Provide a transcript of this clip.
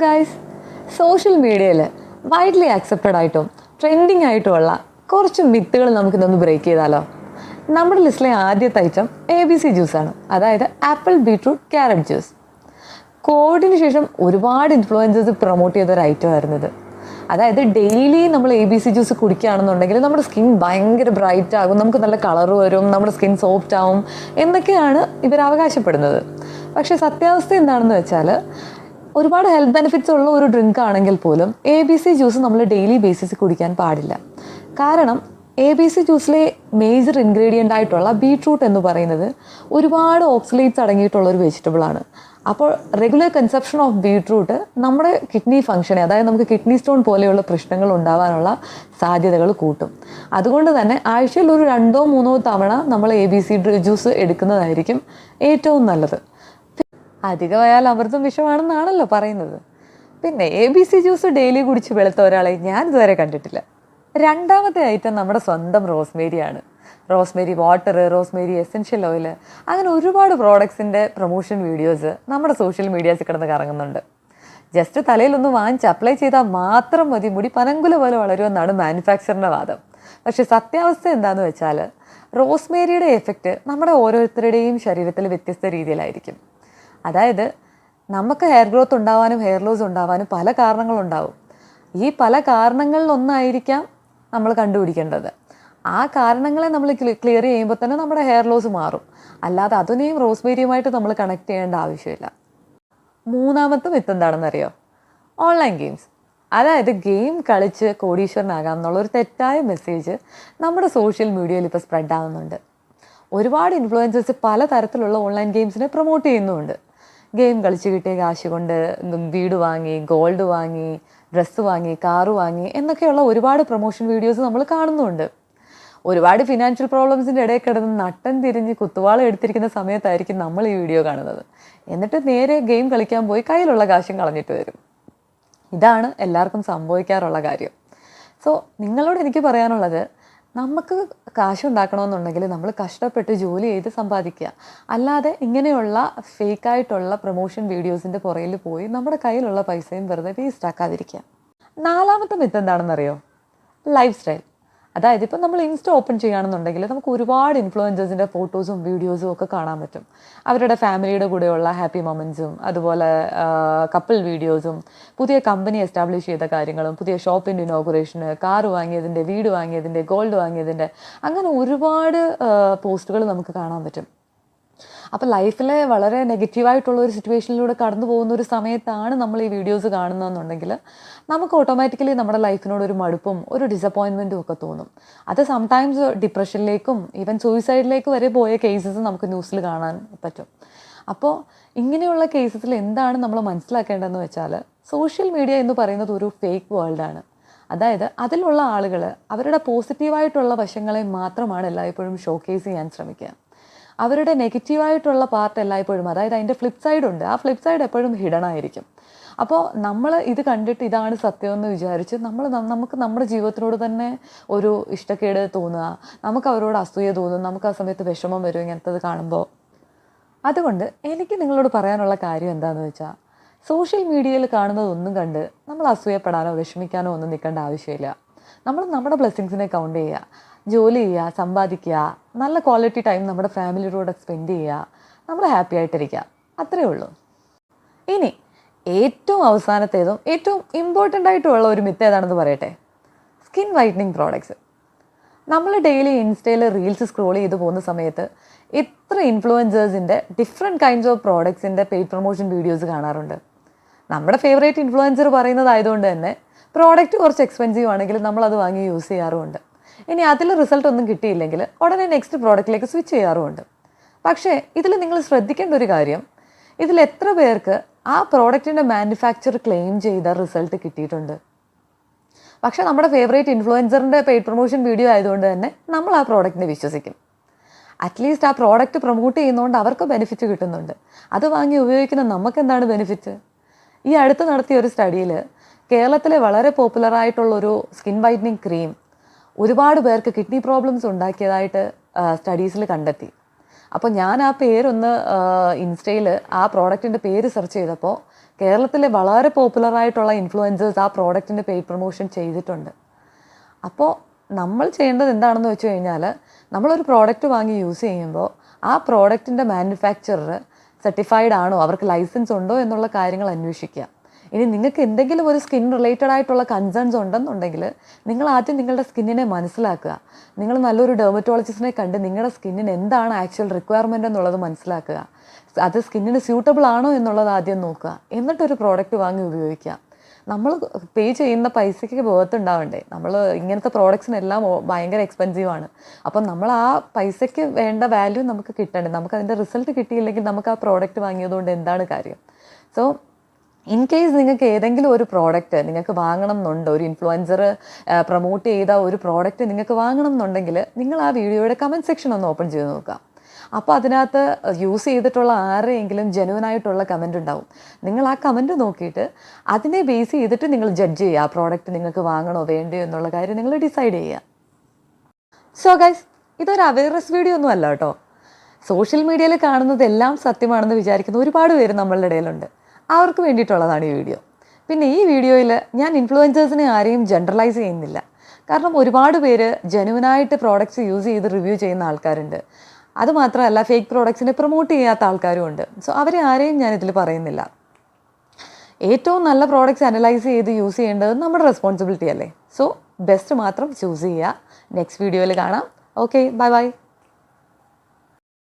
Guys, social മീഡിയയിൽ widely accepted ആയിട്ടും trending ആയിട്ടുമുള്ള കുറച്ച് മിത്തുകൾ നമുക്കിതൊന്ന് ബ്രേക്ക് ചെയ്താലോ. നമ്മുടെ ലിസ്റ്റിലെ ആദ്യത്തെ ഐറ്റം ABC ജ്യൂസാണ്, അതായത് ആപ്പിൾ ബീട്രൂട്ട് ക്യാരറ്റ് ജ്യൂസ്. കോവിഡിന് ശേഷം ഒരുപാട് ഇൻഫ്ലുവൻസേഴ്സ് പ്രൊമോട്ട് ചെയ്തൊരു ഐറ്റം ആയിരുന്നത്. അതായത് ഡെയിലി നമ്മൾ ABC ജ്യൂസ് കുടിക്കുകയാണെന്നുണ്ടെങ്കിൽ നമ്മുടെ സ്കിൻ ഭയങ്കര ബ്രൈറ്റ് ആകും, നമുക്ക് നല്ല കളർ വരും, നമ്മുടെ സ്കിൻ സോഫ്റ്റ് ആവും എന്നൊക്കെയാണ് ഇവർ അവകാശപ്പെടുന്നത്. പക്ഷേ സത്യാവസ്ഥ എന്താണെന്ന് വെച്ചാൽ ഒരുപാട് ഹെൽത്ത് ബെനിഫിറ്റ്സ് ഉള്ള ഒരു ഡ്രിങ്ക് ആണെങ്കിൽ പോലും ABC ജ്യൂസ് നമ്മൾ ഡെയിലി ബേസിസിൽ കുടിക്കാൻ പാടില്ല. കാരണം ABC ജ്യൂസിലെ മേജർ ഇൻഗ്രീഡിയൻ്റ് ആയിട്ടുള്ള ബീട്രൂട്ട് എന്ന് പറയുന്നത് ഒരുപാട് ഓക്സലേറ്റ്സ് അടങ്ങിയിട്ടുള്ളൊരു വെജിറ്റബിളാണ്. അപ്പോൾ റെഗുലർ കൺസപ്ഷൻ ഓഫ് ബീട്രൂട്ട് നമ്മുടെ കിഡ്നി ഫംഗ്ഷനെ, അതായത് നമുക്ക് കിഡ്നി സ്റ്റോൺ പോലെയുള്ള പ്രശ്നങ്ങൾ ഉണ്ടാകാനുള്ള സാധ്യതകൾ കൂട്ടും. അതുകൊണ്ട് തന്നെ ആഴ്ചയിൽ ഒരു 2-3 തവണ നമ്മൾ ABC ജ്യൂസ് എടുക്കുന്നതായിരിക്കും ഏറ്റവും നല്ലത്. അധികമായാൽ അമൃതും വിഷമാണെന്നാണല്ലോ പറയുന്നത്. പിന്നെ ABC ജ്യൂസ് ഡെയിലി കുടിച്ച് വെളുത്ത ഒരാളെ ഞാൻ ഇതുവരെ കണ്ടിട്ടില്ല. രണ്ടാമത്തെ ഐറ്റം നമ്മുടെ സ്വന്തം റോസ്മേരിയാണ്. Rosemary water, rosemary essential oil, അങ്ങനെ ഒരുപാട് പ്രോഡക്ട്സിൻ്റെ പ്രൊമോഷൻ വീഡിയോസ് നമ്മുടെ സോഷ്യൽ മീഡിയാസിൽ കിടന്ന് കറങ്ങുന്നുണ്ട്. ജസ്റ്റ് തലയിലൊന്ന് വാങ്ങിച്ച് അപ്ലൈ ചെയ്താൽ മാത്രം മതി മുടി പനങ്കുല പോലെ വളരുമെന്നാണ് മാനുഫാക്ചറിൻ്റെ വാദം. പക്ഷേ സത്യാവസ്ഥ എന്താണെന്ന് വെച്ചാൽ റോസ്മേരിയുടെ എഫക്റ്റ് നമ്മുടെ ഓരോരുത്തരുടെയും ശരീരത്തിൽ വ്യത്യസ്ത രീതിയിലായിരിക്കും. അതായത് നമുക്ക് ഹെയർ ഗ്രോത്ത് ഉണ്ടാവാനും ഹെയർ ലോസ് ഉണ്ടാവാനും പല കാരണങ്ങളുണ്ടാവും. ഈ പല കാരണങ്ങളിലൊന്നായിരിക്കാം നമ്മൾ കണ്ടുപിടിക്കേണ്ടത്. ആ കാരണങ്ങളെ നമ്മൾ ക്ലിയർ ചെയ്യുമ്പോൾ തന്നെ നമ്മുടെ ഹെയർ ലോസ് മാറും. അല്ലാതെ അതിനെയും റോസ്മേരിയുമായിട്ട് നമ്മൾ കണക്ട് ചെയ്യേണ്ട ആവശ്യമില്ല. മൂന്നാമത്തെ മിത്ത് എന്താണെന്നറിയോ? Online games. അതായത് ഗെയിം കളിച്ച് കോടീശ്വരനാകാം എന്നുള്ളൊരു തെറ്റായ മെസ്സേജ് നമ്മുടെ സോഷ്യൽ മീഡിയയിൽ ഇപ്പോൾ സ്പ്രെഡ് ആവുന്നുണ്ട്. ഒരുപാട് ഇൻഫ്ലുവൻസേഴ്സ് പലതരത്തിലുള്ള ഓൺലൈൻ ഗെയിംസിനെ പ്രൊമോട്ട് ചെയ്യുന്നുമുണ്ട്. ഗെയിം കളിച്ച് കിട്ടിയ കാശ് കൊണ്ട് വീട് വാങ്ങി, ഗോൾഡ് വാങ്ങി, ഡ്രസ്സ് വാങ്ങി, കാറ് വാങ്ങി എന്നൊക്കെയുള്ള ഒരുപാട് പ്രൊമോഷൻ വീഡിയോസ് നമ്മൾ കാണുന്നുണ്ട്. ഒരുപാട് ഫിനാൻഷ്യൽ പ്രോബ്ലംസിൻ്റെ ഇടയിൽ കിടന്ന് നട്ടം തിരിഞ്ഞ് കുത്തുവാള എടുത്തിരിക്കുന്ന സമയത്തായിരിക്കും നമ്മൾ ഈ വീഡിയോ കാണുന്നത്. എന്നിട്ട് നേരെ ഗെയിം കളിക്കാൻ പോയി കയ്യിലുള്ള കാശും കളഞ്ഞിട്ട് വരും. ഇതാണ് എല്ലാവർക്കും സംഭവിക്കാറുള്ള കാര്യം. സോ നിങ്ങളോട് എനിക്ക് പറയാനുള്ളത്, നമുക്ക് കാശുണ്ടാക്കണമെന്നുണ്ടെങ്കിൽ നമ്മൾ കഷ്ടപ്പെട്ട് ജോലി ചെയ്ത് സമ്പാദിക്കുക. അല്ലാതെ ഇങ്ങനെയുള്ള ഫേക്കായിട്ടുള്ള പ്രൊമോഷൻ വീഡിയോസിൻ്റെ പുറകിൽ പോയി നമ്മുടെ കയ്യിലുള്ള പൈസയും വെറുതെ വേസ്റ്റ് ആക്കാതിരിക്കുക. നാലാമത്തെ മിത്ത് എന്താണെന്നറിയോ? Life style. അതായത് ഇപ്പം നമ്മൾ ഇൻസ്റ്റ ഓപ്പൺ ചെയ്യുകയാണെന്നുണ്ടെങ്കിൽ നമുക്ക് ഒരുപാട് ഇൻഫ്ലുവൻസേഴ്സിൻ്റെ ഫോട്ടോസും വീഡിയോസും ഒക്കെ കാണാൻ പറ്റും. അവരുടെ ഫാമിലിയുടെ കൂടെയുള്ള ഹാപ്പി മൊമെൻറ്റ്സും, അതുപോലെ കപ്പിൾ വീഡിയോസും, പുതിയ കമ്പനി എസ്റ്റാബ്ലിഷ് ചെയ്ത കാര്യങ്ങളും, പുതിയ ഷോപ്പിൻ്റെ ഇനോഗുറേഷന്, കാറ് വാങ്ങിയതിൻ്റെ, വീട് വാങ്ങിയതിൻ്റെ, ഗോൾഡ് വാങ്ങിയതിൻ്റെ, അങ്ങനെ ഒരുപാട് പോസ്റ്റുകൾ നമുക്ക് കാണാൻ പറ്റും. അപ്പോൾ ലൈഫിലെ വളരെ നെഗറ്റീവായിട്ടുള്ള ഒരു സിറ്റുവേഷനിലൂടെ കടന്നു പോകുന്ന ഒരു സമയത്താണ് നമ്മൾ ഈ വീഡിയോസ് കാണുന്നതെന്നുണ്ടെങ്കിൽ നമുക്ക് ഓട്ടോമാറ്റിക്കലി നമ്മുടെ ലൈഫിനോട് ഒരു മടുപ്പും ഒരു ഡിസപ്പോയിൻമെൻറ്റും ഒക്കെ തോന്നും. അത് സംടൈംസ് ഡിപ്രഷനിലേക്കും ഈവൻ സൂയിസൈഡിലേക്ക് വരെ പോയ കേസസ് നമുക്ക് ന്യൂസിൽ കാണാൻ പറ്റും. അപ്പോൾ ഇങ്ങനെയുള്ള കേസസിൽ എന്താണ് നമ്മൾ മനസ്സിലാക്കേണ്ടതെന്ന് വെച്ചാൽ, സോഷ്യൽ മീഡിയ എന്ന് പറയുന്നത് ഒരു ഫേക്ക് വേൾഡാണ്. അതായത് അതിലുള്ള ആളുകൾ അവരുടെ പോസിറ്റീവായിട്ടുള്ള വശങ്ങളെ മാത്രമാണ് എല്ലായ്പ്പോഴും ഷോക്കേസ് ചെയ്യാൻ ശ്രമിക്കുക. അവരുടെ നെഗറ്റീവായിട്ടുള്ള പാർട്ട് എല്ലായ്പ്പോഴും, അതായത് അതിൻ്റെ ഫ്ലിപ്പ് സൈഡ് ഉണ്ട്, ആ ഫ്ലിപ്പ് സൈഡ് എപ്പോഴും ഹിഡൻ ആയിരിക്കും. അപ്പോൾ നമ്മൾ ഇത് കണ്ടിട്ട് ഇതാണ് സത്യമെന്ന് വിചാരിച്ച് നമുക്ക് നമ്മുടെ ജീവിതത്തിനോട് തന്നെ ഒരു ഇഷ്ടക്കേട് തോന്നുക, നമുക്ക് അവരോട് അസൂയ തോന്നും, നമുക്ക് ആ സമയത്ത് വിഷമം വരും ഇങ്ങനത്തത് കാണുമ്പോൾ. അതുകൊണ്ട് എനിക്ക് നിങ്ങളോട് പറയാനുള്ള കാര്യം എന്താണെന്ന് വെച്ചാൽ, സോഷ്യൽ മീഡിയയിൽ കാണുന്നതൊന്നും കണ്ട് നമ്മൾ അസൂയപ്പെടാനോ വിഷമിക്കാനോ ഒന്നും നിൽക്കേണ്ട ആവശ്യമില്ല. നമ്മൾ നമ്മുടെ ബ്ലെസ്സിങ്സിനെ കൗണ്ട് ചെയ്യുക, ജോലി ചെയ്യുക, സമ്പാദിക്കുക, നല്ല ക്വാളിറ്റി ടൈം നമ്മുടെ ഫാമിലിയോട് സ്പെൻഡ് ചെയ്യുക, നമ്മൾ ഹാപ്പി ആയിട്ടിരിക്കുക, അത്രയേ ഉള്ളൂ. ഇനി ഏറ്റവും അവസാനത്തേതും ഏറ്റവും ഇമ്പോർട്ടൻ്റ് ആയിട്ടുള്ള ഒരു മിത്ത് ഏതാണെന്ന് പറയട്ടെ? Skin whitening products. നമ്മൾ ഡെയിലി ഇൻസ്റ്റയിൽ റീൽസ് സ്ക്രോൾ ചെയ്ത് പോകുന്ന സമയത്ത് എത്ര ഇൻഫ്ലുവൻസേഴ്സിൻ്റെ ഡിഫറെൻറ്റ് കൈൻഡ്സ് ഓഫ് പ്രോഡക്ട്സിൻ്റെ പെയ്ഡ് പ്രൊമോഷൻ വീഡിയോസ് കാണാറുണ്ട്. നമ്മുടെ ഫേവറേറ്റ് ഇൻഫ്ലുവൻസർ പറയുന്നതായതുകൊണ്ട് തന്നെ പ്രോഡക്റ്റ് കുറച്ച് എക്സ്പെൻസീവ് ആണെങ്കിൽ നമ്മളത് വാങ്ങി യൂസ് ചെയ്യാറുമുണ്ട്. ഇനി അതിൽ റിസൾട്ട് ഒന്നും കിട്ടിയില്ലെങ്കിൽ ഉടനെ നെക്സ്റ്റ് പ്രോഡക്റ്റിലേക്ക് സ്വിച്ച് ചെയ്യാറുമുണ്ട്. പക്ഷേ ഇതിൽ നിങ്ങൾ ശ്രദ്ധിക്കേണ്ട ഒരു കാര്യം, ഇതിൽ എത്ര പേർക്ക് ആ പ്രോഡക്റ്റിൻ്റെ മാനുഫാക്ചർ ക്ലെയിം ചെയ്ത റിസൾട്ട് കിട്ടിയിട്ടുണ്ട്? പക്ഷേ നമ്മുടെ ഫേവറേറ്റ് ഇൻഫ്ലുവൻസറിൻ്റെ പെയ്ഡ് പ്രൊമോഷൻ വീഡിയോ ആയതുകൊണ്ട് തന്നെ നമ്മൾ ആ പ്രോഡക്റ്റിനെ വിശ്വസിക്കും. അറ്റ്ലീസ്റ്റ് ആ പ്രോഡക്റ്റ് പ്രൊമോട്ട് ചെയ്യുന്നതുകൊണ്ട് അവർക്ക് ബെനിഫിറ്റ് കിട്ടുന്നുണ്ട്. അത് വാങ്ങി ഉപയോഗിക്കുന്ന നമുക്ക് എന്താണ് ബെനിഫിറ്റ്? ഈ അടുത്ത് നടത്തിയ ഒരു സ്റ്റഡിയിൽ കേരളത്തിലെ വളരെ പോപ്പുലറായിട്ടുള്ളൊരു സ്കിൻ വൈറ്റനിങ് ക്രീം ഒരുപാട് പേർക്ക് കിഡ്നി പ്രോബ്ലംസ് ഉണ്ടാക്കിയതായിട്ട് സ്റ്റഡീസിൽ കണ്ടെത്തി. അപ്പോൾ ഞാൻ ആ പേരൊന്ന് ഇൻസ്റ്റയിൽ ആ പ്രോഡക്റ്റിൻ്റെ പേര് സെർച്ച് ചെയ്തപ്പോൾ കേരളത്തിലെ വളരെ പോപ്പുലറായിട്ടുള്ള ഇൻഫ്ലുവൻസേഴ്സ് ആ പ്രോഡക്റ്റിൻ്റെ പെയ്ഡ് പ്രൊമോഷൻ ചെയ്തിട്ടുണ്ട്. അപ്പോൾ നമ്മൾ ചെയ്യേണ്ടത് എന്താണെന്ന് വെച്ച് കഴിഞ്ഞാൽ, നമ്മളൊരു പ്രോഡക്റ്റ് വാങ്ങി യൂസ് ചെയ്യുമ്പോൾ ആ പ്രോഡക്റ്റിൻ്റെ മാനുഫാക്ചറർ സർട്ടിഫൈഡ് ആണോ, അവർക്ക് ലൈസൻസ് ഉണ്ടോ എന്നുള്ള കാര്യങ്ങൾ അന്വേഷിക്കുക. ഇനി നിങ്ങൾക്ക് എന്തെങ്കിലും ഒരു സ്കിൻ റിലേറ്റഡ് ആയിട്ടുള്ള കൺസേൺസ് ഉണ്ടെന്നുണ്ടെങ്കിൽ നിങ്ങൾ ആദ്യം നിങ്ങളുടെ സ്കിന്നിനെ മനസ്സിലാക്കുക. നിങ്ങൾ നല്ലൊരു ഡെർമറ്റോളജിസ്റ്റിനെ കണ്ട് നിങ്ങളുടെ സ്കിന്നിന് എന്താണ് ആക്ച്വൽ റിക്വയർമെൻ്റ് എന്നുള്ളത് മനസ്സിലാക്കുക. അത് സ്കിന്നിന് സ്യൂട്ടബിൾ ആണോ എന്നുള്ളത് ആദ്യം നോക്കുക. എന്നിട്ടൊരു പ്രോഡക്റ്റ് വാങ്ങി ഉപയോഗിക്കുക. നമ്മൾ പേ ചെയ്യുന്ന പൈസയ്ക്ക് ബോധത്തുണ്ടാവണ്ടേ. നമ്മൾ ഇങ്ങനത്തെ പ്രോഡക്ട്സിനെല്ലാം ഭയങ്കര എക്സ്പെൻസീവാണ്. അപ്പം നമ്മൾ ആ പൈസയ്ക്ക് വേണ്ട വാല്യൂ നമുക്ക് കിട്ടണ്ടേ. നമുക്കതിൻ്റെ റിസൾട്ട് കിട്ടിയില്ലെങ്കിൽ നമുക്ക് ആ പ്രോഡക്റ്റ് വാങ്ങിയതുകൊണ്ട് എന്താണ് കാര്യം? സോ ഇൻ കേസ് നിങ്ങൾക്ക് ഏതെങ്കിലും ഒരു പ്രോഡക്റ്റ് നിങ്ങൾക്ക് വാങ്ങണം എന്നുണ്ട്, ഒരു ഇൻഫ്ലുവൻസർ പ്രൊമോട്ട് ചെയ്ത ഒരു പ്രോഡക്റ്റ് നിങ്ങൾക്ക് വാങ്ങണം എന്നുണ്ടെങ്കിൽ നിങ്ങൾ ആ വീഡിയോയുടെ കമൻറ്റ് സെക്ഷൻ ഒന്ന് ഓപ്പൺ ചെയ്ത് നോക്കുക. അപ്പോൾ അതിനകത്ത് യൂസ് ചെയ്തിട്ടുള്ള ആരെയെങ്കിലും ജെനുവനായിട്ടുള്ള കമൻറ്റ് ഉണ്ടാവും. നിങ്ങൾ ആ കമൻറ്റ് നോക്കിയിട്ട് അതിനെ ബേസ് ചെയ്തിട്ട് നിങ്ങൾ ജഡ്ജ് ചെയ്യുക. ആ പ്രോഡക്റ്റ് നിങ്ങൾക്ക് വാങ്ങണോ വേണ്ടയോ എന്നുള്ള കാര്യം നിങ്ങൾ ഡിസൈഡ് ചെയ്യുക. സോ ഗൈസ്, ഇതൊരു അവയർനെസ് വീഡിയോ ഒന്നും അല്ല കേട്ടോ. സോഷ്യൽ മീഡിയയിൽ കാണുന്നതെല്ലാം സത്യമാണെന്ന് വിചാരിക്കുന്ന ഒരുപാട് പേര് നമ്മളുടെ ഇടയിലുണ്ട്. അവർക്ക് വേണ്ടിയിട്ടുള്ളതാണ് ഈ വീഡിയോ. പിന്നെ ഈ വീഡിയോയിൽ ഞാൻ ഇൻഫ്ലുവൻസേഴ്സിനെ ആരെയും ജനറലൈസ് ചെയ്യുന്നില്ല. കാരണം ഒരുപാട് പേര് ജെനുവനായിട്ട് പ്രോഡക്റ്റ്സ് യൂസ് ചെയ്ത് റിവ്യൂ ചെയ്യുന്ന ആൾക്കാരുണ്ട്. അതുമാത്രമല്ല, ഫേക്ക് പ്രോഡക്ട്സിനെ പ്രൊമോട്ട് ചെയ്യാത്ത ആൾക്കാരും ഉണ്ട്. സോ അവരെ ആരെയും ഞാനിതിൽ പറയുന്നില്ല. ഏറ്റവും നല്ല പ്രോഡക്റ്റ്സ് അനലൈസ് ചെയ്ത് യൂസ് ചെയ്യേണ്ടത് നമ്മുടെ റെസ്പോൺസിബിലിറ്റി അല്ലേ. സോ ബെസ്റ്റ് മാത്രം ചൂസ് ചെയ്യുക. നെക്സ്റ്റ് വീഡിയോയിൽ കാണാം. Okay, bye bye.